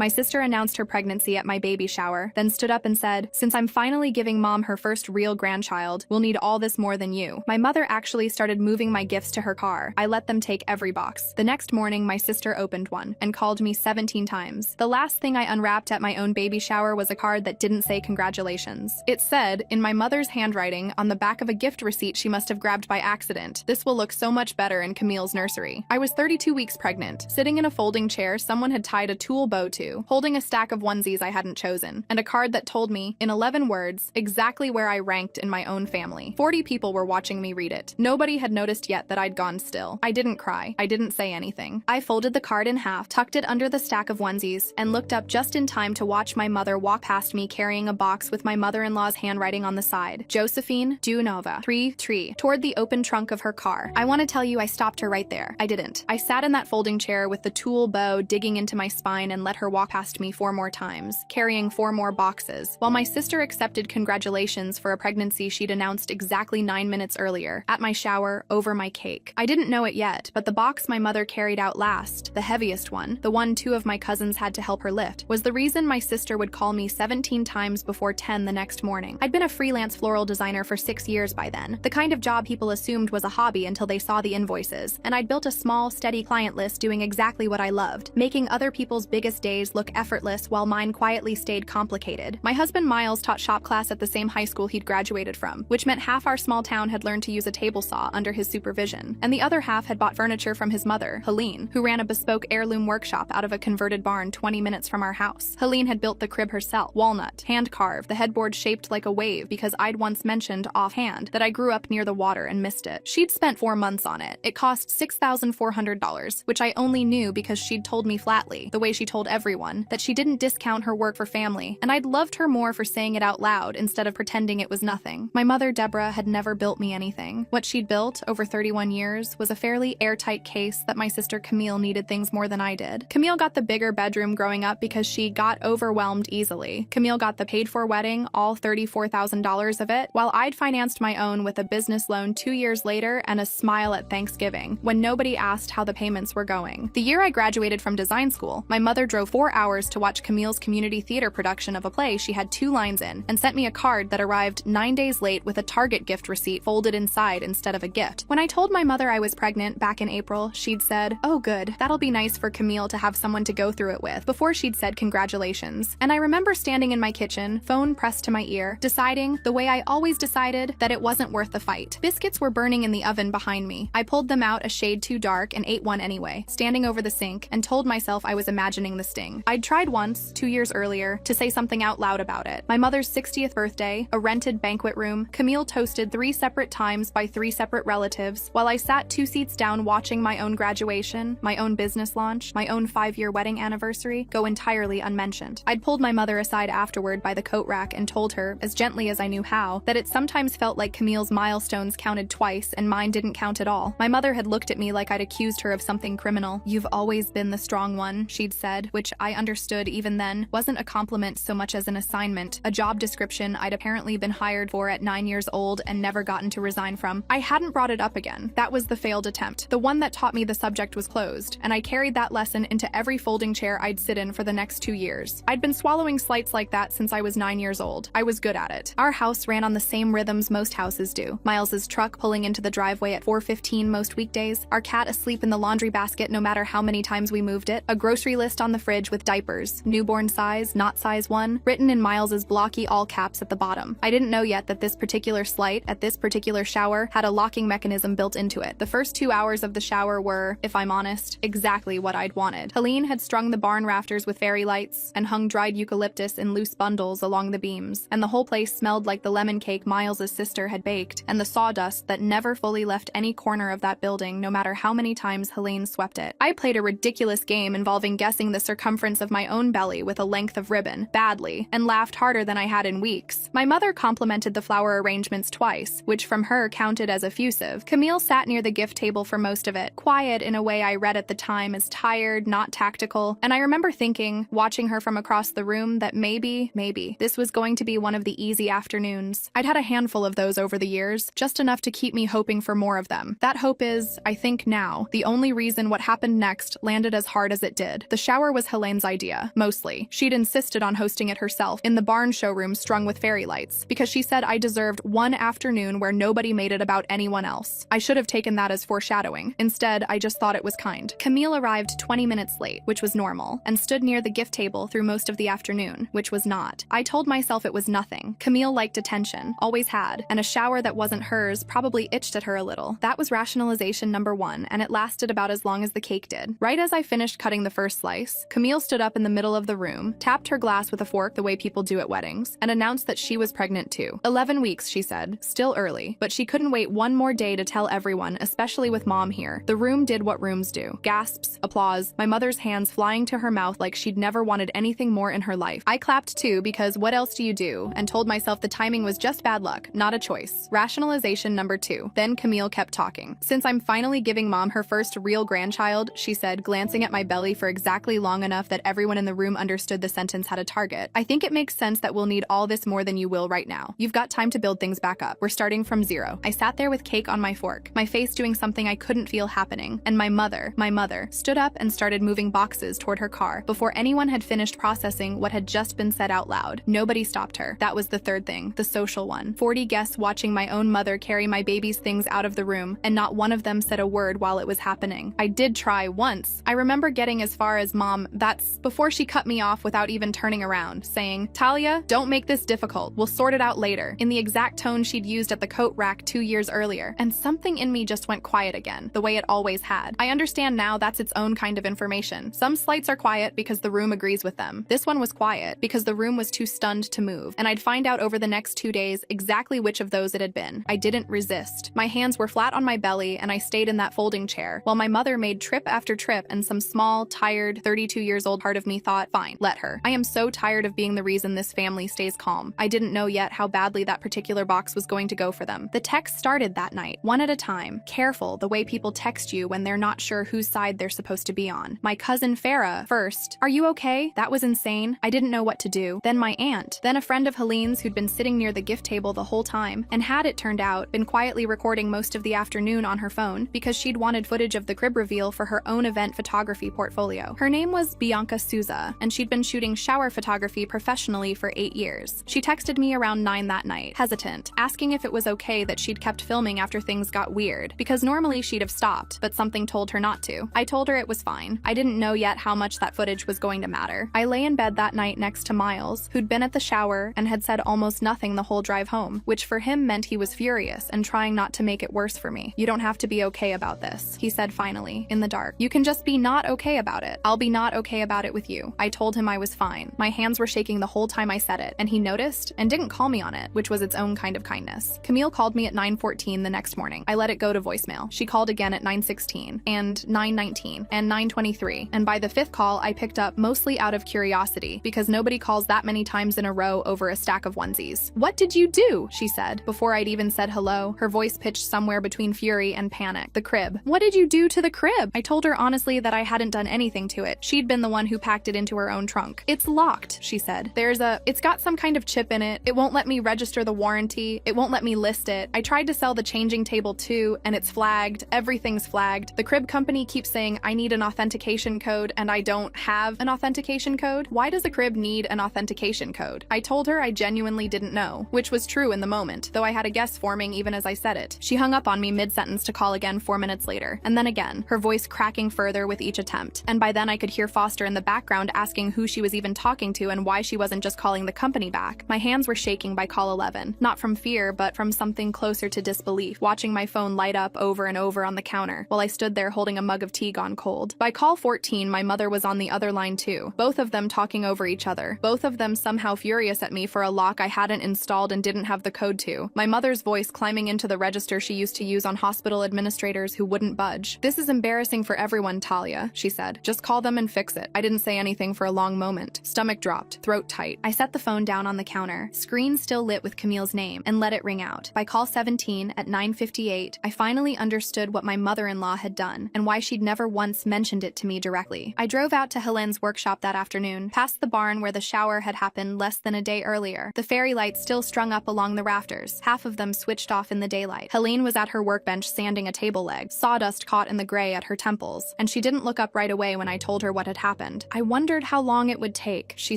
My sister announced her pregnancy at my baby shower, then stood up and said, "Since I'm finally giving mom her first real grandchild, we'll need all this more than you." My mother actually started moving my gifts to her car. I let them take every box. The next morning, my sister opened one and called me 17 times. The last thing I unwrapped at my own baby shower was a card that didn't say congratulations. It said, in my mother's handwriting, on the back of a gift receipt she must have grabbed by accident, "This will look so much better in Camille's nursery." I was 32 weeks pregnant. Sitting in a folding chair someone had tied a tulle bow to, holding a stack of onesies I hadn't chosen, and a card that told me, in 11 words, exactly where I ranked in my own family. 40 people were watching me read it. Nobody had noticed yet that I'd gone still. I didn't cry. I didn't say anything. I folded the card in half, tucked it under the stack of onesies, and looked up just in time to watch my mother walk past me carrying a box with my mother-in-law's handwriting on the side. Josephine Dunova, 3-3, toward the open trunk of her car. I want to tell you I stopped her right there. I didn't. I sat in that folding chair with the tulle bow digging into my spine and let her walk past me 4 more times, carrying 4 more boxes, while my sister accepted congratulations for a pregnancy she'd announced exactly 9 minutes earlier, at my shower, over my cake. I didn't know it yet, but the box my mother carried out last, the heaviest one, the one 2 of my cousins had to help her lift, was the reason my sister would call me 17 times before 10 the next morning. I'd been a freelance floral designer for 6 years by then, the kind of job people assumed was a hobby until they saw the invoices, and I'd built a small, steady client list doing exactly what I loved, making other people's biggest days look effortless while mine quietly stayed complicated. My husband Miles taught shop class at the same high school he'd graduated from, which meant half our small town had learned to use a table saw under his supervision, and the other half had bought furniture from his mother, Helene, who ran a bespoke heirloom workshop out of a converted barn 20 minutes from our house. Helene had built the crib herself, walnut, hand-carved, the headboard shaped like a wave because I'd once mentioned offhand that I grew up near the water and missed it. She'd spent 4 months on it. It cost $6,400, which I only knew because she'd told me flatly, the way she told everyone, that she didn't discount her work for family, and I'd loved her more for saying it out loud instead of pretending it was nothing. My mother, Deborah, had never built me anything. What she'd built, over 31 years, was a fairly airtight case that my sister Camille needed things more than I did. Camille got the bigger bedroom growing up because she got overwhelmed easily. Camille got the paid-for wedding, all $34,000 of it, while I'd financed my own with a business loan 2 years later and a smile at Thanksgiving, when nobody asked how the payments were going. The year I graduated from design school, my mother drove 4 hours to watch Camille's community theater production of a play she had 2 lines in, and sent me a card that arrived 9 days late with a Target gift receipt folded inside instead of a gift. When I told my mother I was pregnant back in April, she'd said, "Oh good, that'll be nice for Camille to have someone to go through it with," before she'd said congratulations. And I remember standing in my kitchen, phone pressed to my ear, deciding, the way I always decided, that it wasn't worth the fight. Biscuits were burning in the oven behind me. I pulled them out a shade too dark and ate one anyway, standing over the sink, and told myself I was imagining the sting. I'd tried once, 2 years earlier, to say something out loud about it. My mother's 60th birthday, a rented banquet room, Camille toasted 3 separate times by 3 separate relatives, while I sat 2 seats down watching my own graduation, my own business launch, my own 5-year wedding anniversary go entirely unmentioned. I'd pulled my mother aside afterward by the coat rack and told her, as gently as I knew how, that it sometimes felt like Camille's milestones counted twice and mine didn't count at all. My mother had looked at me like I'd accused her of something criminal. "You've always been the strong one," she'd said, which I understood even then wasn't a compliment so much as an assignment, a job description I'd apparently been hired for at 9 years old and never gotten to resign from. I hadn't brought it up again. That was the failed attempt, the one that taught me the subject was closed, and I carried that lesson into every folding chair I'd sit in for the next 2 years. I'd been swallowing slights like that since I was 9 years old. I was good at it. Our house ran on the same rhythms most houses do. Miles's truck pulling into the driveway at 4:15 most weekdays, our cat asleep in the laundry basket no matter how many times we moved it, a grocery list on the fridge with diapers, newborn size, not size 1, written in Miles's blocky all caps at the bottom. I didn't know yet that this particular slight at this particular shower had a locking mechanism built into it. The first 2 hours of the shower were, if I'm honest, exactly what I'd wanted. Helene had strung the barn rafters with fairy lights and hung dried eucalyptus in loose bundles along the beams, and the whole place smelled like the lemon cake Miles's sister had baked, and the sawdust that never fully left any corner of that building no matter how many times Helene swept it. I played a ridiculous game involving guessing the circumference of my own belly with a length of ribbon, badly, and laughed harder than I had in weeks. My mother complimented the flower arrangements twice, which from her counted as effusive. Camille sat near the gift table for most of it, quiet in a way I read at the time as tired, not tactical, and I remember thinking, watching her from across the room, that maybe, this was going to be one of the easy afternoons. I'd had a handful of those over the years, just enough to keep me hoping for more of them. That hope is, I think now, the only reason what happened next landed as hard as it did. The shower was hilarious. Helene's idea, mostly. She'd insisted on hosting it herself in the barn showroom strung with fairy lights, because she said I deserved one afternoon where nobody made it about anyone else. I should have taken that as foreshadowing. Instead, I just thought it was kind. Camille arrived 20 minutes late, which was normal, and stood near the gift table through most of the afternoon, which was not. I told myself it was nothing. Camille liked attention, always had, and a shower that wasn't hers probably itched at her a little. That was rationalization number one, and it lasted about as long as the cake did. Right as I finished cutting the first slice, Camille stood up in the middle of the room, tapped her glass with a fork the way people do at weddings, and announced that she was pregnant too. 11 weeks, she said. Still early, but she couldn't wait one more day to tell everyone, especially with Mom here. The room did what rooms do. Gasps, applause, my mother's hands flying to her mouth like she'd never wanted anything more in her life. I clapped too, because what else do you do? And told myself the timing was just bad luck, not a choice. Rationalization number two. Then Camille kept talking. Since I'm finally giving Mom her first real grandchild, she said, glancing at my belly for exactly long enough that everyone in the room understood the sentence had a target. I think it makes sense that we'll need all this more than you will right now. You've got time to build things back up. We're starting from zero. I sat there with cake on my fork, my face doing something I couldn't feel happening, and my mother, stood up and started moving boxes toward her car before anyone had finished processing what had just been said out loud. Nobody stopped her. That was the third thing, the social one. 40 guests watching my own mother carry my baby's things out of the room, and not one of them said a word while it was happening. I did try once. I remember getting as far as Mom, that's before she cut me off without even turning around, saying, Talia, don't make this difficult. We'll sort it out later, in the exact tone she'd used at the coat rack 2 years earlier. And something in me just went quiet again, the way it always had. I understand now that's its own kind of information. Some slights are quiet because the room agrees with them. This one was quiet because the room was too stunned to move, and I'd find out over the next 2 days exactly which of those it had been. I didn't resist. My hands were flat on my belly, and I stayed in that folding chair, while my mother made trip after trip, and some small, tired, 32-years-old part of me thought, fine, let her. I am so tired of being the reason this family stays calm. I didn't know yet how badly that particular box was going to go for them. The text started that night, one at a time. Careful, the way people text you when they're not sure whose side they're supposed to be on. My cousin Farah, first. Are you okay? That was insane. I didn't know what to do. Then my aunt. Then a friend of Helene's who'd been sitting near the gift table the whole time, and had, it turned out, been quietly recording most of the afternoon on her phone because she'd wanted footage of the crib reveal for her own event photography portfolio. Her name was Bianca Souza, and she'd been shooting shower photography professionally for 8 years. She texted me around 9 that night, hesitant, asking if it was okay that she'd kept filming after things got weird, because normally she'd have stopped, but something told her not to. I told her it was fine. I didn't know yet how much that footage was going to matter. I lay in bed that night next to Miles, who'd been at the shower and had said almost nothing the whole drive home, which for him meant he was furious and trying not to make it worse for me. You don't have to be okay about this, he said finally, in the dark. You can just be not okay about it. I'll be not okay about it with you. I told him I was fine. My hands were shaking the whole time I said it, and he noticed and didn't call me on it, which was its own kind of kindness. Camille called me at 9:14 the next morning. I let it go to voicemail. She called again at 9:16 and 9:19 and 9:23, and by the 5th call I picked up mostly out of curiosity, because nobody calls that many times in a row over a stack of onesies. What did you do? She said. Before I'd even said hello, her voice pitched somewhere between fury and panic. The crib. What did you do to the crib? I told her honestly that I hadn't done anything to it. She'd been the one who packed it into her own trunk. It's locked, she said. It's got some kind of chip in it. It won't let me register the warranty. It won't let me list it. I tried to sell the changing table too, and it's flagged. Everything's flagged. The crib company keeps saying I need an authentication code, and I don't have an authentication code. Why does a crib need an authentication code? I told her I genuinely didn't know, which was true in the moment, though I had a guess forming even as I said it. She hung up on me mid-sentence to call again 4 minutes later, and then again, her voice cracking further with each attempt, and by then I could hear Foster in the background asking who she was even talking to and why she wasn't just calling the company back. My hands were shaking by call 11, not from fear, but from something closer to disbelief, watching my phone light up over and over on the counter, while I stood there holding a mug of tea gone cold. By call 14, my mother was on the other line too, both of them talking over each other, both of them somehow furious at me for a lock I hadn't installed and didn't have the code to, my mother's voice climbing into the register she used to use on hospital administrators who wouldn't budge. This is embarrassing for everyone, Talia, she said. Just call them and fix it. I didn't say anything for a long moment. Stomach dropped, throat tight. I set the phone down on the counter, screen still lit with Camille's name, and let it ring out. By call 17 at 9:58, I finally understood what my mother-in-law had done and why she'd never once mentioned it to me directly. I drove out to Helene's workshop that afternoon, past the barn where the shower had happened less than a day earlier, the fairy lights still strung up along the rafters, half of them switched off in the daylight. Helene was at her workbench sanding a table leg, sawdust caught in the gray at her temples, and she didn't look up right away when I told her what had happened. happened. I wondered how long it would take, she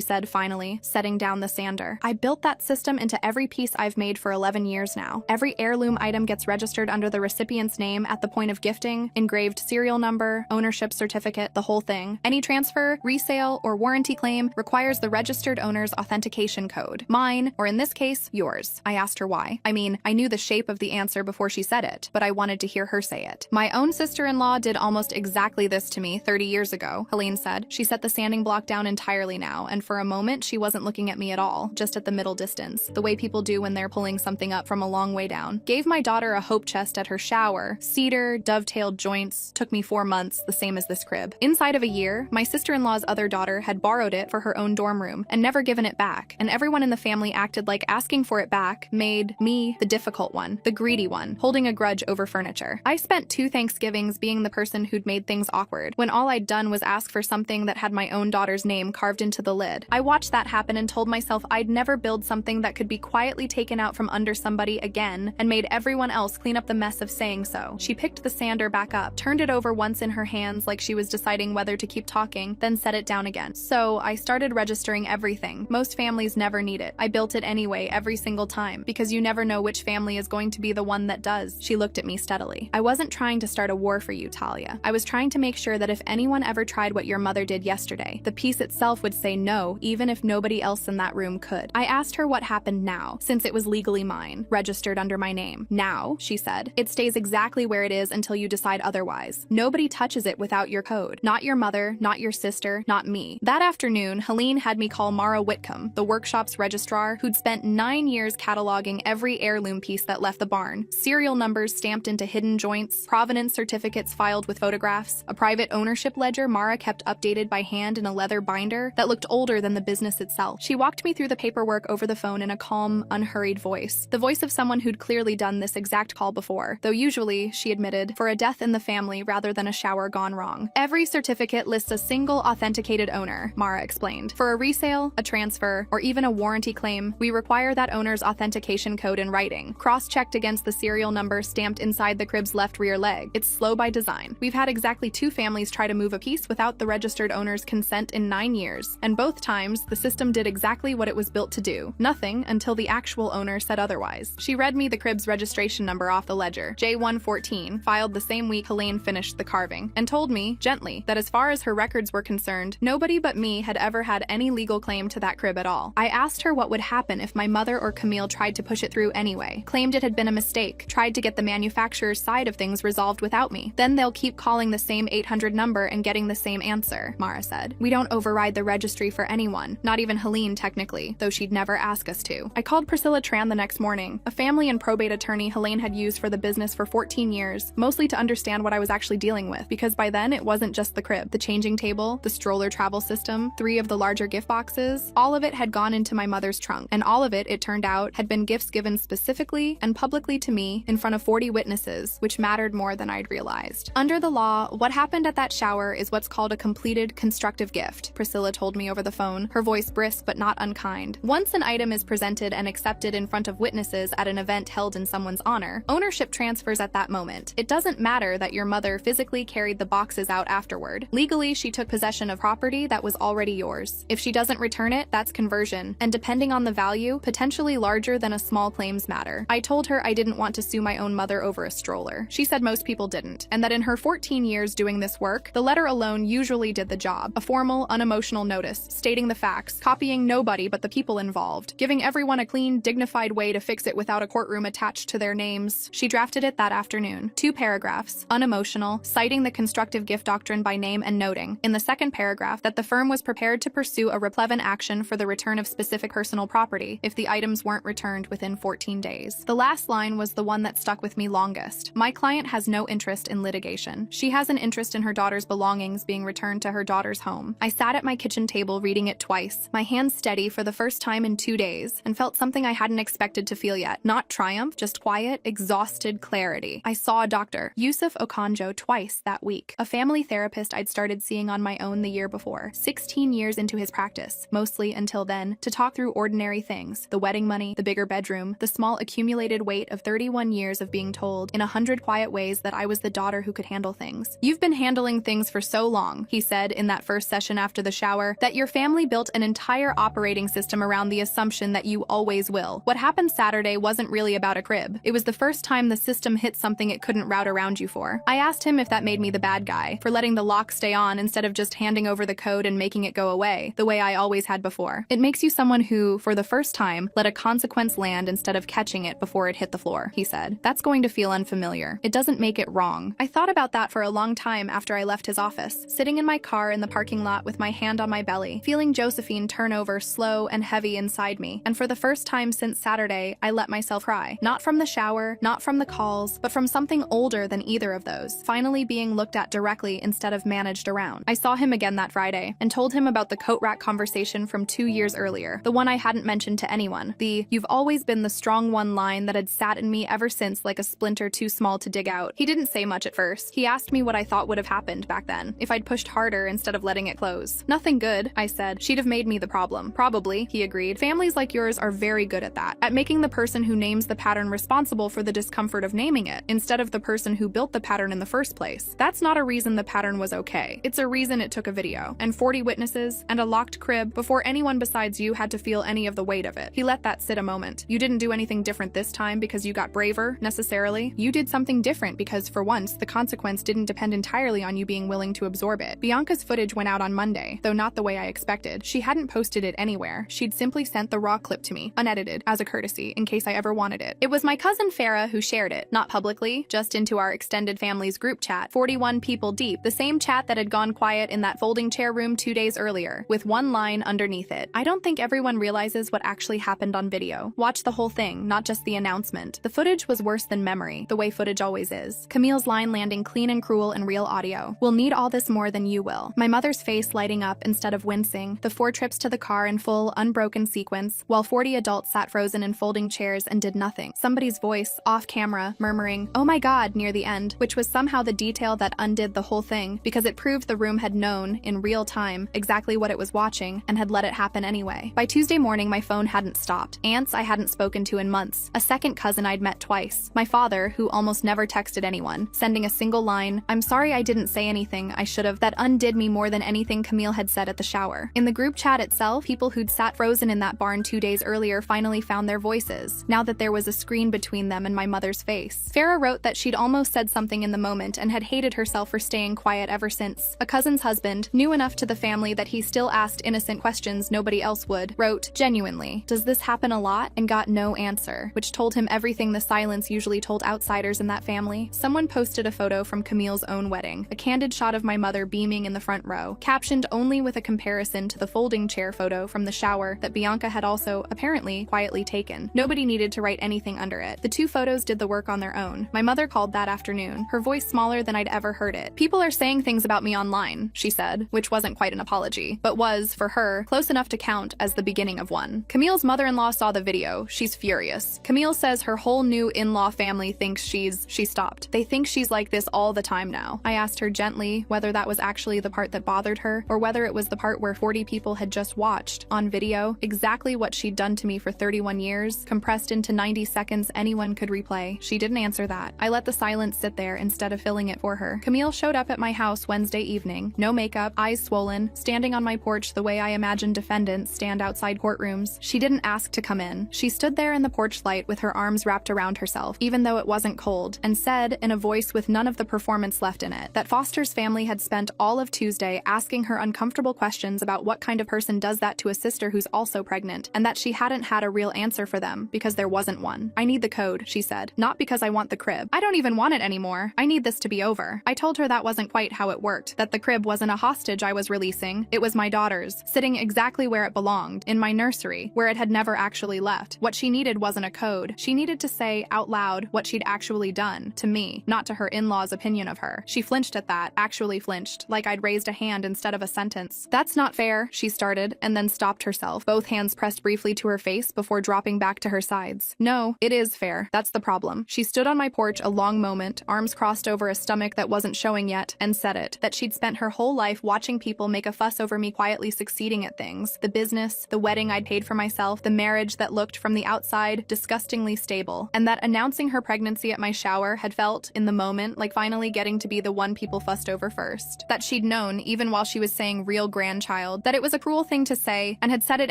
said finally, setting down the sander. I built that system into every piece I've made for 11 years now. Every heirloom item gets registered under the recipient's name at the point of gifting, engraved serial number, ownership certificate, the whole thing. Any transfer, resale, or warranty claim requires the registered owner's authentication code. Mine, or in this case, yours. I asked her why. I mean, I knew the shape of the answer before she said it, but I wanted to hear her say it. My own sister-in-law did almost exactly this to me 30 years ago, Helene said. She set the sanding block down entirely now, and for a moment she wasn't looking at me at all, just at the middle distance, the way people do when they're pulling something up from a long way down. Gave my daughter a hope chest at her shower. Cedar, dovetailed joints. Took me 4 months, the same as this crib. Inside of a year, my sister-in-law's other daughter had borrowed it for her own dorm room and never given it back, and everyone in the family acted like asking for it back made me the difficult one, the greedy one, holding a grudge over furniture. I spent 2 Thanksgivings being the person who'd made things awkward, when all I'd done was ask for something that had my own daughter's name carved into the lid. I watched that happen and told myself I'd never build something that could be quietly taken out from under somebody again, and made everyone else clean up the mess of saying so. She picked the sander back up, turned it over once in her hands like she was deciding whether to keep talking, then set it down again. So I started registering everything. Most families never need it. I built it anyway every single time, because you never know which family is going to be the one that does. She looked at me steadily. I wasn't trying to start a war for you, Talia. I was trying to make sure that if anyone ever tried what your mother did yesterday, the piece itself would say no, even if nobody else in that room could. I asked her what happened now, since it was legally mine, registered under my name. Now, she said, it stays exactly where it is until you decide otherwise. Nobody touches it without your code. Not your mother, not your sister, not me. That afternoon, Helene had me call Mara Whitcomb, the workshop's registrar, who'd spent 9 years cataloging every heirloom piece that left the barn. Serial numbers stamped into hidden joints, provenance certificates filed with photographs, a private ownership ledger Mara kept updated by hand in a leather binder that looked older than the business itself. She walked me through the paperwork over the phone in a calm, unhurried voice, the voice of someone who'd clearly done this exact call before, though usually, she admitted, for a death in the family rather than a shower gone wrong. Every certificate lists a single authenticated owner, Mara explained. For a resale, a transfer, or even a warranty claim, we require that owner's authentication code in writing, cross-checked against the serial number stamped inside the crib's left rear leg. It's slow by design. We've had exactly 2 families try to move a piece without the registered owner's consent in 9 years, and both times, the system did exactly what it was built to do. Nothing until the actual owner said otherwise. She read me the crib's registration number off the ledger, J114, filed the same week Helene finished the carving, and told me, gently, that as far as her records were concerned, nobody but me had ever had any legal claim to that crib at all. I asked her what would happen if my mother or Camille tried to push it through anyway, claimed it had been a mistake, tried to get the manufacturer's side of things resolved without me. Then they'll keep calling the same 800 number and getting the same answer, Mara said. We don't override the registry for anyone, not even Helene technically, though she'd never ask us to. I called Priscilla Tran the next morning, a family and probate attorney Helene had used for the business for 14 years, mostly to understand what I was actually dealing with, because by then it wasn't just the crib, the changing table, the stroller travel system, 3 of the larger gift boxes, all of it had gone into my mother's trunk, and all of it turned out, had been gifts given specifically and publicly to me in front of 40 witnesses, which mattered more than I'd realized. Under the law, what happened at that shower is what's called a completed constructive gift, Priscilla told me over the phone, her voice brisk but not unkind. Once an item is presented and accepted in front of witnesses at an event held in someone's honor, ownership transfers at that moment. It doesn't matter that your mother physically carried the boxes out afterward. Legally, she took possession of property that was already yours. If she doesn't return it, that's conversion, and depending on the value, potentially larger than a small claims matter. I told her I didn't want to sue my own mother over a stroller. She said most people didn't, and that in her 14 years doing this work, the letter alone usually did the job. A formal, unemotional notice, stating the facts, copying nobody but the people involved, giving everyone a clean, dignified way to fix it without a courtroom attached to their names. She drafted it that afternoon. 2 paragraphs, unemotional, citing the constructive gift doctrine by name and noting, in the second paragraph, that the firm was prepared to pursue a replevant action for the return of specific personal property if the items weren't returned within 14 days. The last line was the one that stuck with me longest. My client has no interest in litigation. She has an interest in her daughter's belongings being returned to her daughter's home. I sat at my kitchen table reading it twice, my hands steady for the first time in 2 days, and felt something I hadn't expected to feel yet. Not triumph, just quiet, exhausted clarity. I saw a doctor, Yusuf Okonjo, twice that week, a family therapist I'd started seeing on my own the year before, 16 years into his practice, mostly until then, to talk through ordinary things, the wedding money, the bigger bedroom, the small accumulated weight of 31 years of being told in 100 quiet ways that I was the daughter who could handle things. You've been handling things for so long, he said, said in that first session after the shower that your family built an entire operating system around the assumption that you always will. What happened Saturday wasn't really about a crib. It was the first time the system hit something it couldn't route around you for. I asked him if that made me the bad guy, for letting the lock stay on instead of just handing over the code and making it go away, the way I always had before. It makes you someone who, for the first time, let a consequence land instead of catching it before it hit the floor, he said. That's going to feel unfamiliar. It doesn't make it wrong. I thought about that for a long time after I left his office, sitting in my car in the parking lot with my hand on my belly, feeling Josephine turn over slow and heavy inside me. And for the first time since Saturday, I let myself cry. Not from the shower, not from the calls, but from something older than either of those, finally being looked at directly instead of managed around. I saw him again that Friday and told him about the coat rack conversation from 2 years earlier, the one I hadn't mentioned to anyone, the "you've always been the strong one" line that had sat in me ever since like a splinter too small to dig out. He didn't say much at first. He asked me what I thought would have happened back then, if I'd pushed harder instead of letting it close. Nothing good, I said. She'd have made me the problem. Probably, he agreed. Families like yours are very good at that, at making the person who names the pattern responsible for the discomfort of naming it, instead of the person who built the pattern in the first place. That's not a reason the pattern was okay. It's a reason it took a video, and 40 witnesses, and a locked crib before anyone besides you had to feel any of the weight of it. He let that sit a moment. You didn't do anything different this time because you got braver, necessarily. You did something different because, for once, the consequence didn't depend entirely on you being willing to absorb it. Bianca's footage went out on Monday, though not the way I expected. She hadn't posted it anywhere. She'd simply sent the raw clip to me, unedited, as a courtesy, in case I ever wanted it. It was my cousin Farah who shared it, not publicly, just into our extended family's group chat, 41 people deep, the same chat that had gone quiet in that folding chair room 2 days earlier, with one line underneath it. I don't think everyone realizes what actually happened on video. Watch the whole thing, not just the announcement. The footage was worse than memory, the way footage always is. Camille's line landing clean and cruel in real audio. "We'll need all this more than you will." My mother's face lighting up instead of wincing, the 4 trips to the car in full, unbroken sequence, while 40 adults sat frozen in folding chairs and did nothing. Somebody's voice, off camera, murmuring, "Oh my God," near the end, which was somehow the detail that undid the whole thing, because it proved the room had known, in real time, exactly what it was watching, and had let it happen anyway. By Tuesday morning, my phone hadn't stopped. Aunts I hadn't spoken to in months. A second cousin I'd met twice. My father, who almost never texted anyone, sending a single line, "I'm sorry I didn't say anything, I should've," that undid me more than anything Camille had said at the shower. In the group chat itself, people who'd sat frozen in that barn 2 days earlier finally found their voices, now that there was a screen between them and my mother's face. Farah wrote that she'd almost said something in the moment and had hated herself for staying quiet ever since. A cousin's husband, new enough to the family that he still asked innocent questions nobody else would, wrote, "Genuinely, does this happen a lot?" and got no answer, which told him everything the silence usually told outsiders in that family. Someone posted a photo from Camille's own wedding, a candid shot of my mother beaming in the front row, captioned only with a comparison to the folding chair photo from the shower that Bianca had also, apparently, quietly taken. Nobody needed to write anything under it. The 2 photos did the work on their own. My mother called that afternoon, her voice smaller than I'd ever heard it. "People are saying things about me online," she said, which wasn't quite an apology, but was, for her, close enough to count as the beginning of one. Camille's mother-in-law saw the video. She's furious. Camille says her whole new in-law family thinks she stopped. They think she's like this all the time now. I asked her gently whether that was actually the part that bothered her, or whether it was the part where 40 people had just watched, on video, exactly what she'd done to me for 31 years, compressed into 90 seconds anyone could replay. She didn't answer that. I let the silence sit there instead of filling it for her. Camille showed up at my house Wednesday evening, no makeup, eyes swollen, standing on my porch the way I imagine defendants stand outside courtrooms. She didn't ask to come in. She stood there in the porch light with her arms wrapped around herself, even though it wasn't cold, and said, in a voice with none of the performance left in it, that Foster's family had spent all of Tuesday asking her uncomfortable questions about what kind of person does that to a sister who's also pregnant, and that she hadn't had a real answer for them because there wasn't one. "I need the code," she said, "not because I want the crib. I don't even want it anymore. I need this to be over." I told her that wasn't quite how it worked, that the crib wasn't a hostage I was releasing. It was my daughter's, sitting exactly where it belonged, in my nursery, where it had never actually left. What she needed wasn't a code. She needed to say out loud what she'd actually done, to me, not to her in-laws' opinion of her. She flinched at that, actually flinched, like I'd raised a hand instead of a sentence. "That's not fair," she started, and then stopped herself, both hands pressed briefly to her face before dropping back to her sides. "No, it is fair. That's the problem." She stood on my porch a long moment, arms crossed over a stomach that wasn't showing yet, and said it, that she'd spent her whole life watching people make a fuss over me quietly succeeding at things. The business, the wedding I'd paid for myself, the marriage that looked from the outside disgustingly stable, and that announcing her pregnancy at my shower had felt, in the moment, like finally getting to be the one people fussed over first. That she'd known known, even while she was saying real grandchild, that it was a cruel thing to say and had said it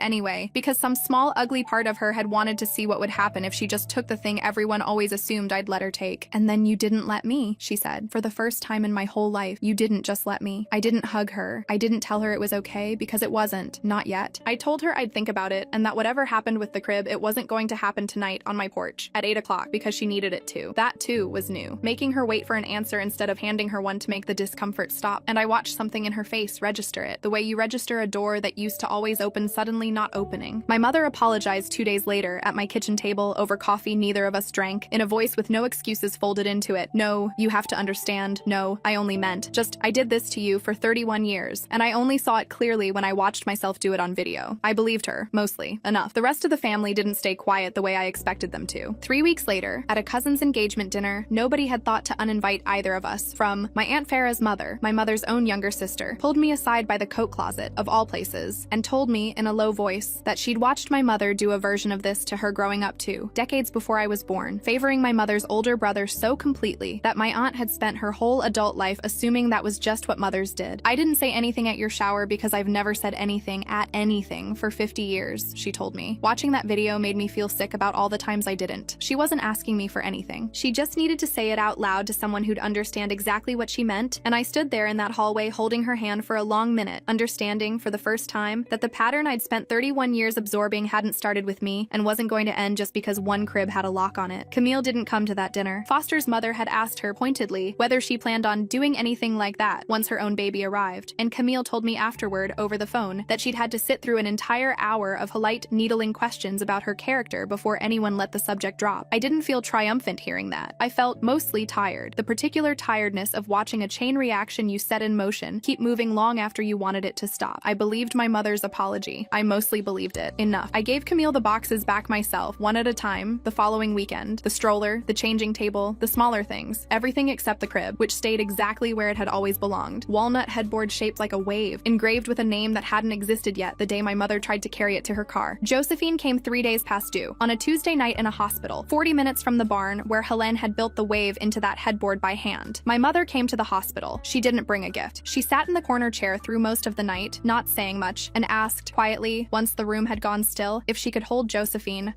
anyway because some small ugly part of her had wanted to see what would happen if she just took the thing everyone always assumed I'd let her take. And then you didn't let me, she said. For the first time in my whole life, you didn't just let me. I didn't hug her. I didn't tell her it was okay because it wasn't. Not yet. I told her I'd think about it and that whatever happened with the crib, it wasn't going to happen tonight on my porch at 8 o'clock because she needed it to. That too was new. Making her wait for an answer instead of handing her one to make the discomfort stop. And I watched something in her face register it, the way you register a door that used to always open suddenly not opening. My mother apologized 2 days later at my kitchen table over coffee neither of us drank, in a voice with no excuses folded into it. No, you have to understand. No, I only meant. Just, I did this to you for 31 years, and I only saw it clearly when I watched myself do it on video. I believed her, mostly. Enough. The rest of the family didn't stay quiet the way I expected them to. 3 weeks later, at a cousin's engagement dinner, nobody had thought to uninvite either of us. From my Aunt Farah's mother, my mother's own younger sister, pulled me aside by the coat closet, of all places, and told me in a low voice that she'd watched my mother do a version of this to her growing up too, decades before I was born, favoring my mother's older brother so completely that my aunt had spent her whole adult life assuming that was just what mothers did. I didn't say anything at your shower because I've never said anything at anything for 50 years, she told me. Watching that video made me feel sick about all the times I didn't. She wasn't asking me for anything. She just needed to say it out loud to someone who'd understand exactly what she meant, and I stood there in that hallway holding her hand for a long minute, understanding for the first time that the pattern I'd spent 31 years absorbing hadn't started with me and wasn't going to end just because one crib had a lock on it. Camille didn't come to that dinner. Foster's mother had asked her pointedly whether she planned on doing anything like that once her own baby arrived, and Camille told me afterward over the phone that she'd had to sit through an entire hour of polite, needling questions about her character before anyone let the subject drop. I didn't feel triumphant hearing that. I felt mostly tired. The particular tiredness of watching a chain reaction you set in motion keep moving long after you wanted it to stop. I believed my mother's apology. I mostly believed it. Enough. I gave Camille the boxes back myself, one at a time, the following weekend. The stroller, the changing table, the smaller things. Everything except the crib, which stayed exactly where it had always belonged. Walnut headboard shaped like a wave, engraved with a name that hadn't existed yet the day my mother tried to carry it to her car. Josephine came 3 days past due, on a Tuesday night in a hospital, 40 minutes from the barn where Helene had built the wave into that headboard by hand. My mother came to the hospital. She didn't bring a gift. She sat in the corner chair through most of the night, not saying much, and asked, quietly, once the room had gone still, if she could hold Josephine.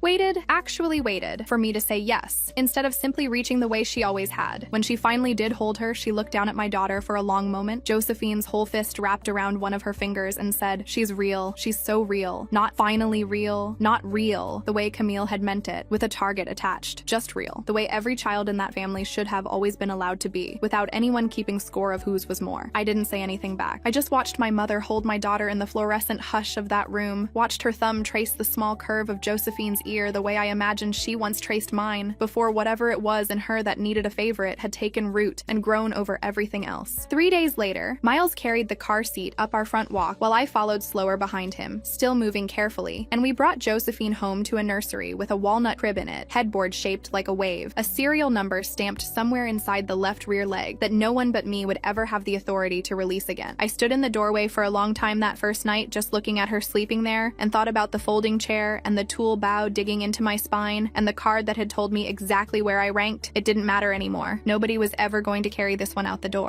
Actually waited, for me to say yes, instead of simply reaching the way she always had. When she finally did hold her, she looked down at my daughter for a long moment, Josephine's whole fist wrapped around one of her fingers, and said, "She's real. She's so real. Not finally real. Not real, the way Camille had meant it, with a target attached. Just real. The way every child in that family should have always been allowed to be, without anyone keeping score of whose was more." I didn't say anything back. I just watched my mother hold my daughter in the fluorescent hush of that room, watched her thumb trace the small curve of Josephine's ear the way I imagined she once traced mine, before whatever it was in her that needed a favorite had taken root and grown over everything else. 3 days later, Miles carried the car seat up our front walk while I followed slower behind him, still moving carefully, and we brought Josephine home to a nursery with a walnut crib in it, headboard shaped like a wave, a serial number stamped somewhere inside the left rear leg that no one but me would ever have the authority to release again. I stood in the doorway for a long time that first night, just looking at her sleeping there, and thought about the folding chair and the tool bow digging into my spine and the card that had told me exactly where I ranked. It didn't matter anymore. Nobody was ever going to carry this one out the door.